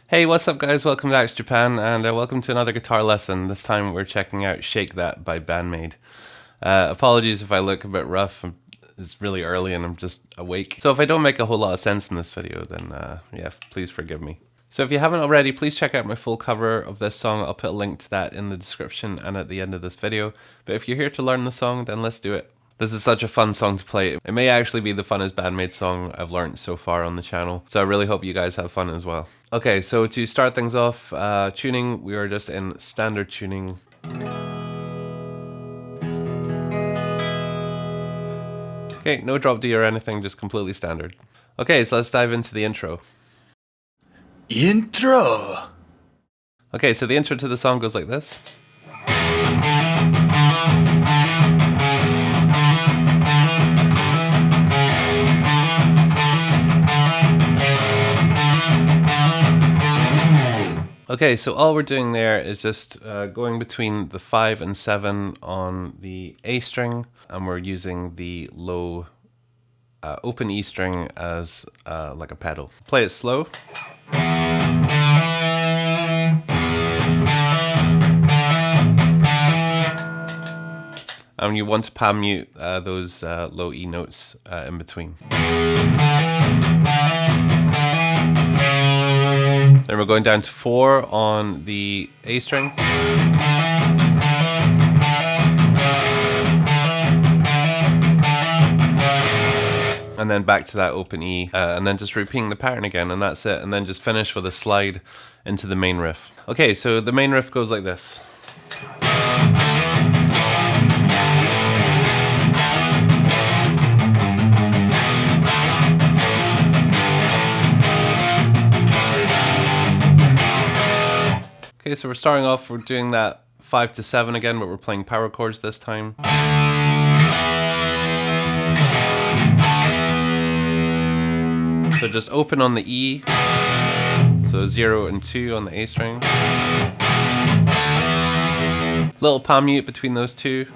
Hey, what's up guys? Welcome to Axe Japan and welcome to another guitar lesson. This time we're checking out Shake That by BAND-MAID. Apologies if I look a bit rough. It's really early and I'm just awake. So if I don't make a whole lot of sense in this video, then yeah, please forgive me. So if you haven't already, please check out my full cover of this song. I'll put a link to that in the description and at the end of this video. But if you're here to learn the song, then let's do it. This is such a fun song to play. It may actually be the funnest BAND-MAID song I've learned so far on the channel. So I really hope you guys have fun as well. Okay, so to start things off, tuning, we are just in standard tuning. Okay, no drop D or anything, just completely standard. Okay, so let's dive into the intro. Intro! Okay, so the intro to the song goes like this. Okay, so all we're doing there is just going between the 5 and 7 on the A string, and we're using the low open E string as like a pedal. Play it slow. And you want to palm mute those low E notes in between. Then we're going down to 4 on the A string. And then back to that open E, and then just repeating the pattern again, and that's it. And then just finish with a slide into the main riff. Okay, so the main riff goes like this. Okay, so we're starting off, we're doing that 5 to 7 again, but we're playing power chords this time. So just open on the E, so 0 and 2 on the A string. Little palm mute between those two.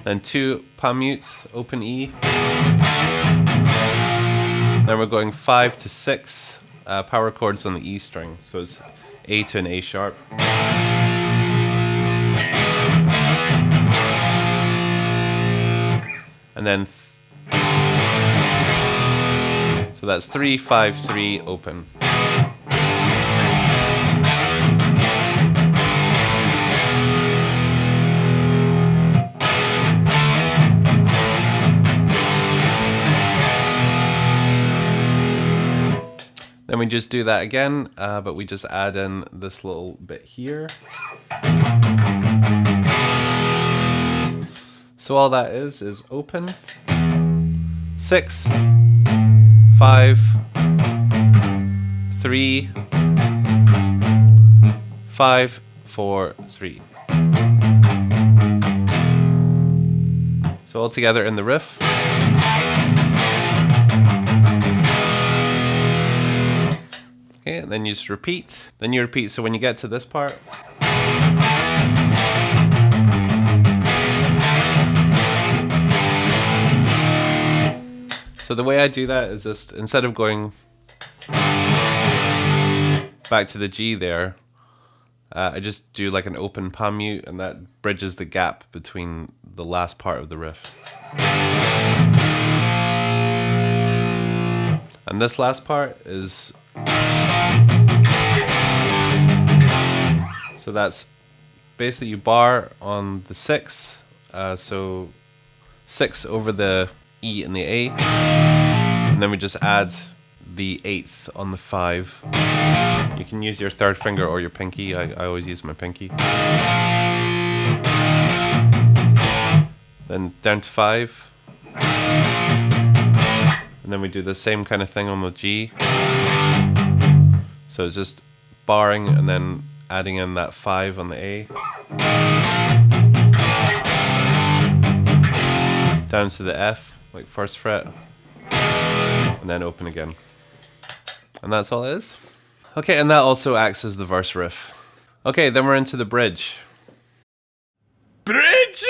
Then 2 palm mutes, open E. Then we're going 5 to 6 power chords on the E string. So it's A to an A sharp. And then, so that's 3, 5, 3, open. Then we just do that again, but we just add in this little bit here. So all that is open, 6, 5, 3, 5, 4, 3. So all together in the riff. Okay, and then you just repeat. Then you repeat, so when you get to this part, so the way I do that is just, instead of going back to the G there, I just do like an open palm mute, and that bridges the gap between the last part of the riff. And this last part is, so that's basically you bar on the 6, so 6 over the E and the A, and then we just add the 8th on the 5. You can use your third finger or your pinky. I always use my pinky. Then down to 5. And then we do the same kind of thing on the G. So it's just barring and then adding in that 5 on the A. Down to the F, like first fret. And then open again. And that's all it is. Okay, and that also acts as the verse riff. Okay, then we're into the bridge. Bridge!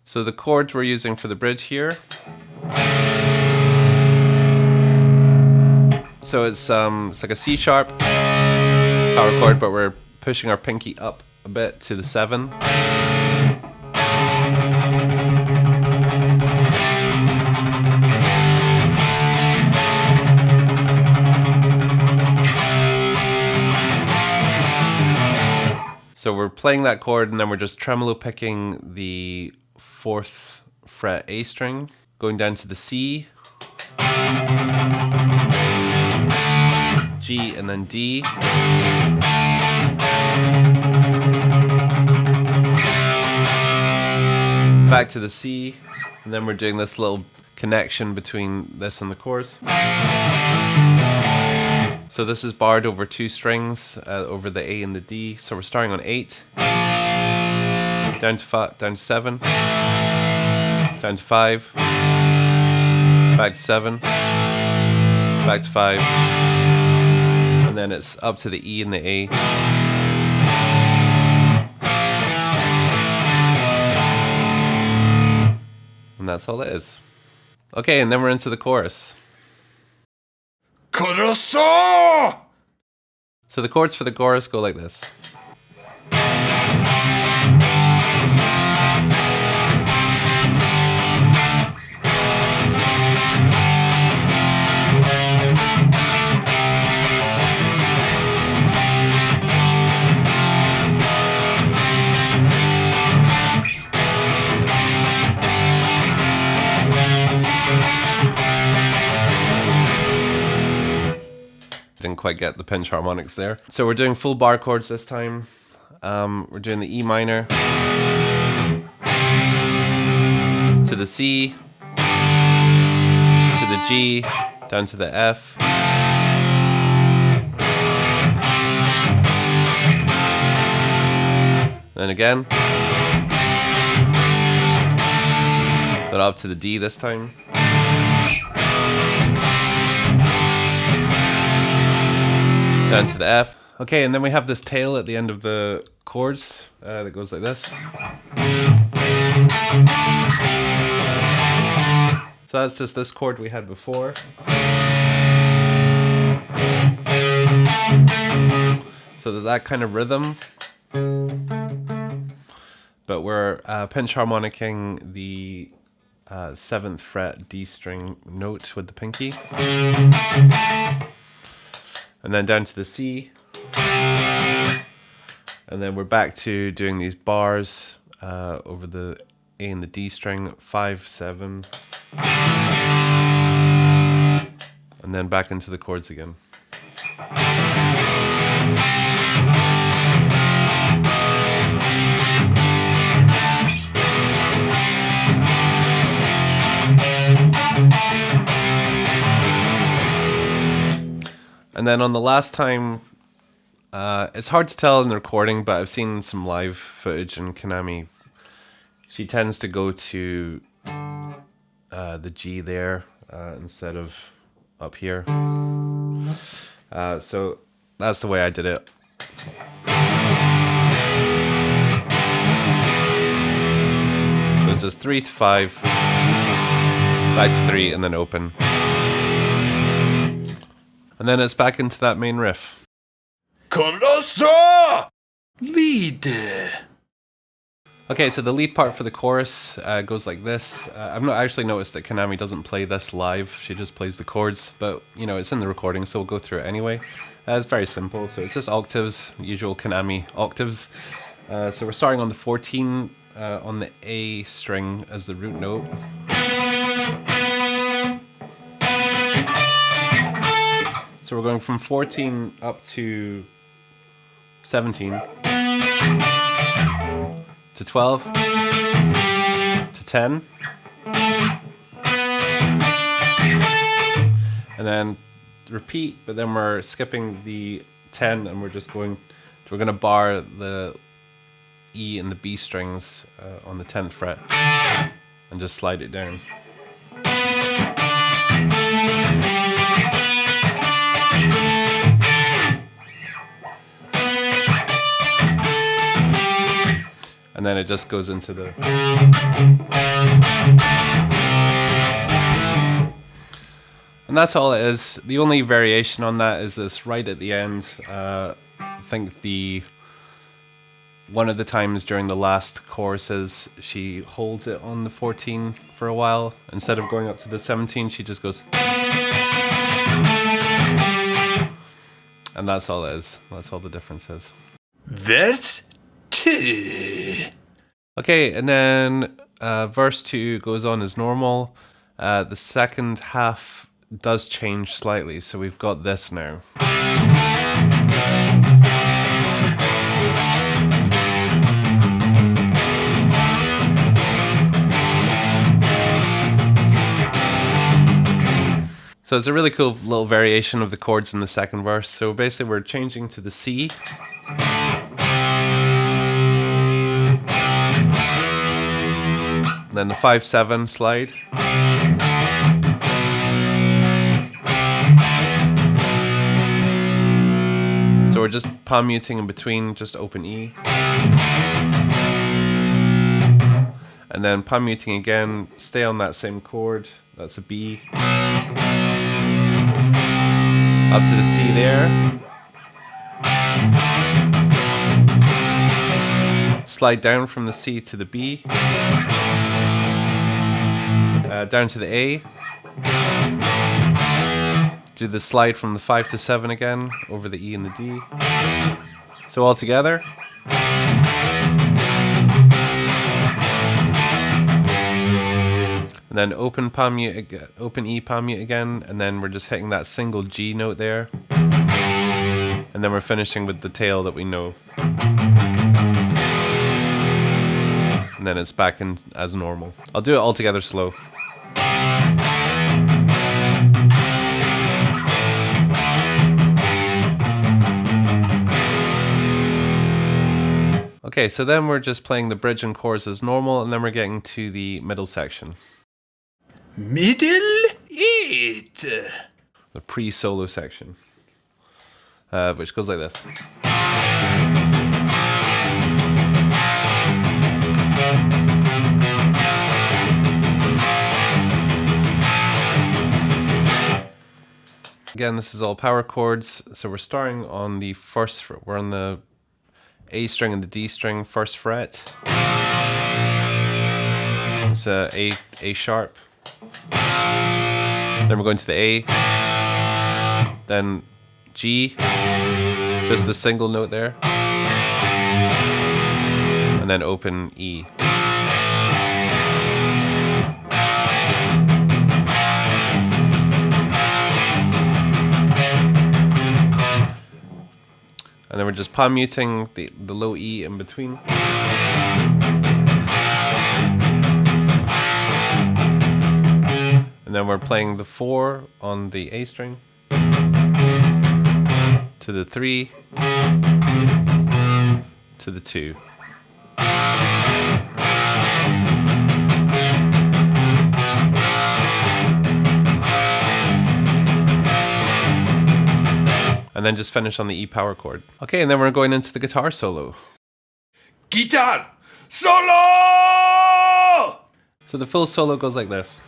So the chords we're using for the bridge here So it's like a C sharp power chord, but we're pushing our pinky up a bit to the 7. So we're playing that chord, and then we're just tremolo picking the 4th fret A string, going down to the C, G, and then D. Back to the C, and then we're doing this little connection between this and the chorus. So this is barred over 2 strings, over the A and the D. So we're starting on 8, down to 7, down to 5, back to 7, back to 5, and then it's up to the E and the A. And that's all it is. Okay, and then we're into the chorus. So the chords for the chorus go like this. Didn't quite get the pinch harmonics there. So we're doing full bar chords this time. We're doing the E minor to the C, to the G, down to the F, then again, then up to the D this time. Down to the F. Okay, and then we have this tail at the end of the chords that goes like this. So that's just this chord we had before. So that kind of rhythm. But we're pinch harmonicking the 7th fret D string note with the pinky. And then down to the C. And then we're back to doing these bars over the A and the D string, 5, 7. And then back into the chords again. And then on the last time, it's hard to tell in the recording, but I've seen some live footage in Konami. She tends to go to the G there instead of up here. So that's the way I did it. So it's just 3 to 5, back to 3, and then open. And then it's back into that main riff. Lead. Okay, so the lead part for the chorus goes like this. I've not actually noticed that Konami doesn't play this live. She just plays the chords, but you know, it's in the recording, so we'll go through it anyway. It's very simple. So it's just octaves, usual Konami octaves. So we're starting on the 14 on the A string as the root note. So we're going from 14 up to 17 to 12 to 10, and then repeat, but then we're skipping the 10 and we're going to bar the E and the B strings on the 10th fret and just slide it down. And then it just goes into the... And that's all it is. The only variation on that is this right at the end. I think one of the times during the last choruses, she holds it on the 14 for a while. Instead of going up to the 17, she just goes. And that's all it is. That's all the difference is. Verse 2. Okay, and then verse 2 goes on as normal. The second half does change slightly, so we've got this now. So it's a really cool little variation of the chords in the second verse. So basically we're changing to the C. Then the 5/7 slide. So we're just palm muting in between, just open E. And then palm muting again, stay on that same chord, that's a B. Up to the C there. Slide down from the C to the B. Down to the A. Do the slide from the 5 to 7 again, over the E and the D. So all together. And then open palm mute again, open E palm mute again, and then we're just hitting that single G note there. And then we're finishing with the tail that we know. And then it's back in as normal. I'll do it all together slow. Okay, so then we're just playing the bridge and chorus as normal, and then we're getting to the middle section. Middle 8. The pre-solo section, which goes like this. Again, this is all power chords, so we're starting on the first, we're on the A string and the D string, first fret. It's A sharp. Then we're going to the A, then G, just the single note there, and then open E. And then we're just palm muting the low E in between. And then we're playing the 4 on the A string, to the 3, to the 2. And then just finish on the E power chord. Okay, and then we're going into the guitar solo. Guitar solo! So the full solo goes like this.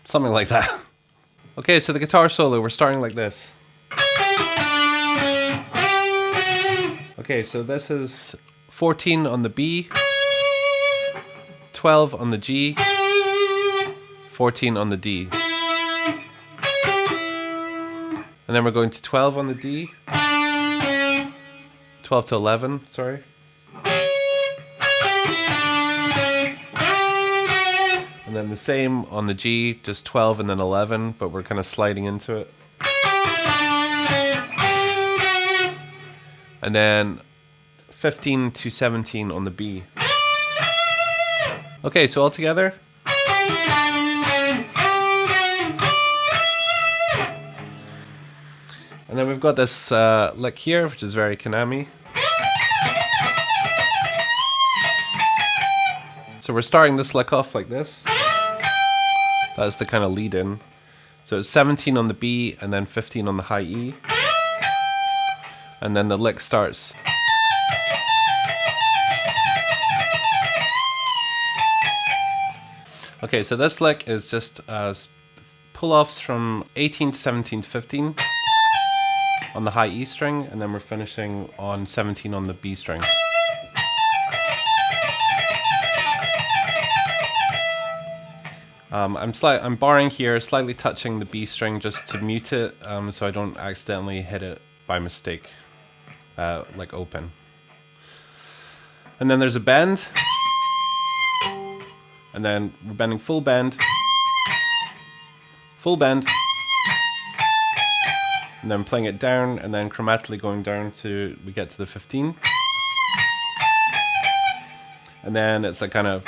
Something like that. Okay, so the guitar solo, we're starting like this. Okay, so this is 14 on the B, 12 on the G, 14 on the D. And then we're going to 12 on the D, 12 to 11, sorry. And then the same on the G, just 12 and then 11, but we're kind of sliding into it. And then 15 to 17 on the B. Okay, so all together. And then we've got this lick here, which is very KMA. So we're starting this lick off like this. That's the kind of lead in. So it's 17 on the B and then 15 on the high E. And then the lick starts. Okay, so this lick is just pull-offs from 18 to 17 to 15 on the high E string, and then we're finishing on 17 on the B string. I'm barring here, slightly touching the B string just to mute it, so I don't accidentally hit it by mistake, like open. And then there's a bend, and then we're bending full bend, and then playing it down, and then chromatically going down to we get to the 15, and then it's a kind of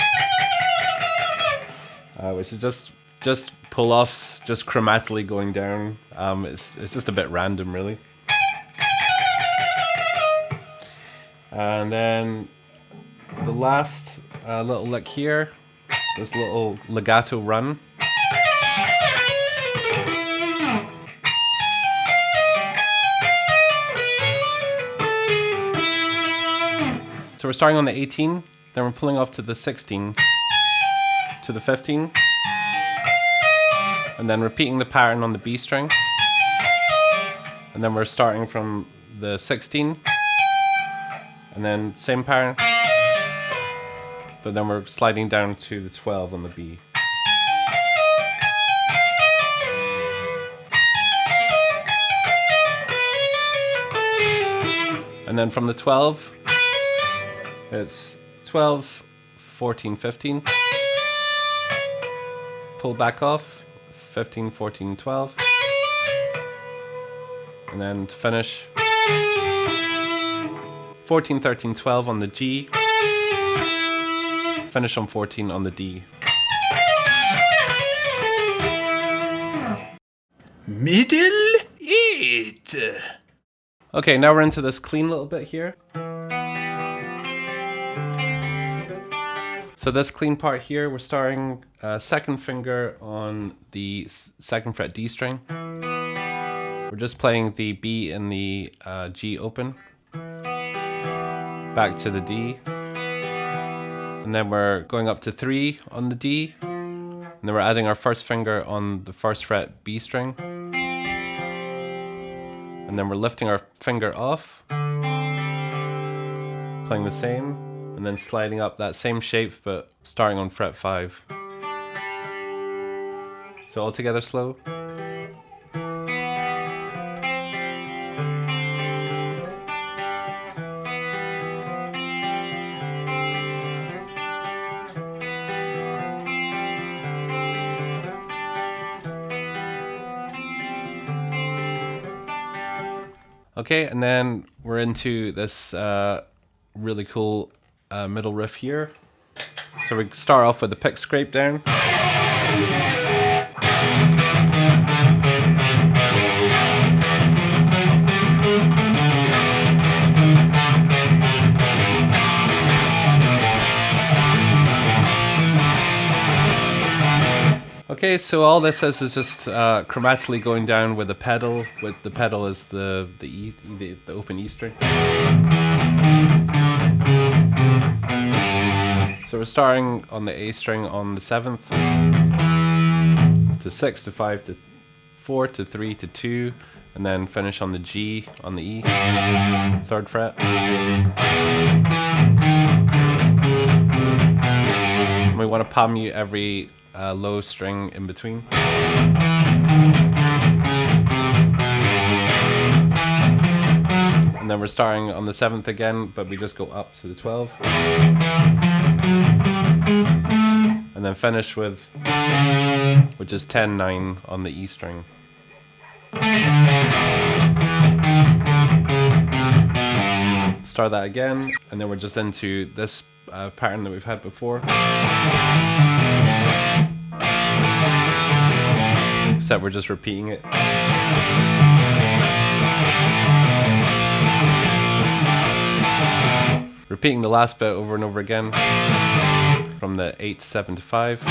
which is just pull-offs, just chromatically going down. It's just a bit random, really. And then the last little lick here, this little legato run. So we're starting on the 18, then we're pulling off to the 16, to the 15, and then repeating the pattern on the B string, and then we're starting from the 16, and then same pattern, but then we're sliding down to the 12 on the B. And then from the 12, it's 12, 14, 15, pull back off, 15, 14, 12, and then to finish, 14, 13, 12 on the G, finish on 14 on the D. Middle 8. Okay, now we're into this clean little bit here. So this clean part here, we're starting second finger on the 2nd fret D string. We're just playing the B and the G open. Back to the D. And then we're going up to 3 on the D. And then we're adding our first finger on the 1st fret B string. And then we're lifting our finger off. Playing the same. And then sliding up that same shape, but starting on fret 5. So all together slow. Okay, and then we're into this really cool middle riff here. So we start off with the pick scrape down. Okay, so all this is just chromatically going down with a pedal. With the pedal is the open E string. So we're starting on the A string on the 7th, to 6, to 5, to 4, to 3, to 2, and then finish on the G, on the E, 3rd fret. And we want to palm mute every low string in between. And then we're starting on the 7th again, but we just go up to the 12. And then finish with, which is 10, 9 on the E string. Start that again, and then we're just into this pattern that we've had before. Except we're just repeating it. Repeating the last bit over and over again. From the 8 to 7 to 5.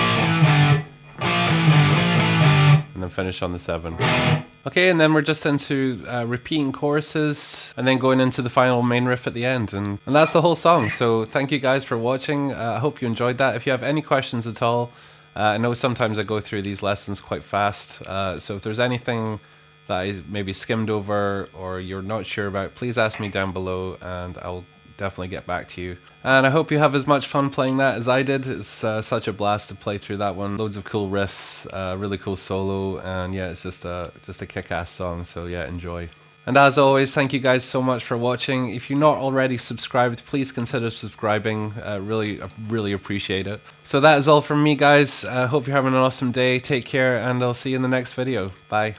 And and then finish on the 7. Okay, and then we're just into repeating choruses and then going into the final main riff at the end, and that's the whole song. So thank you guys for watching. I hope you enjoyed that. If you have any questions at all, I know sometimes I go through these lessons quite fast, so if there's anything that I maybe skimmed over or you're not sure about, please ask me down below and I'll definitely get back to you. And I hope you have as much fun playing that as I did. It's such a blast to play through that one. Loads of cool riffs, really cool solo, and yeah, it's just a kick-ass song, so yeah, enjoy. And as always, thank you guys so much for watching. If you're not already subscribed, please consider subscribing. Really appreciate it. So that is all from me, guys. Hope you're having an awesome day. Take care, and I'll see you in the next video. Bye.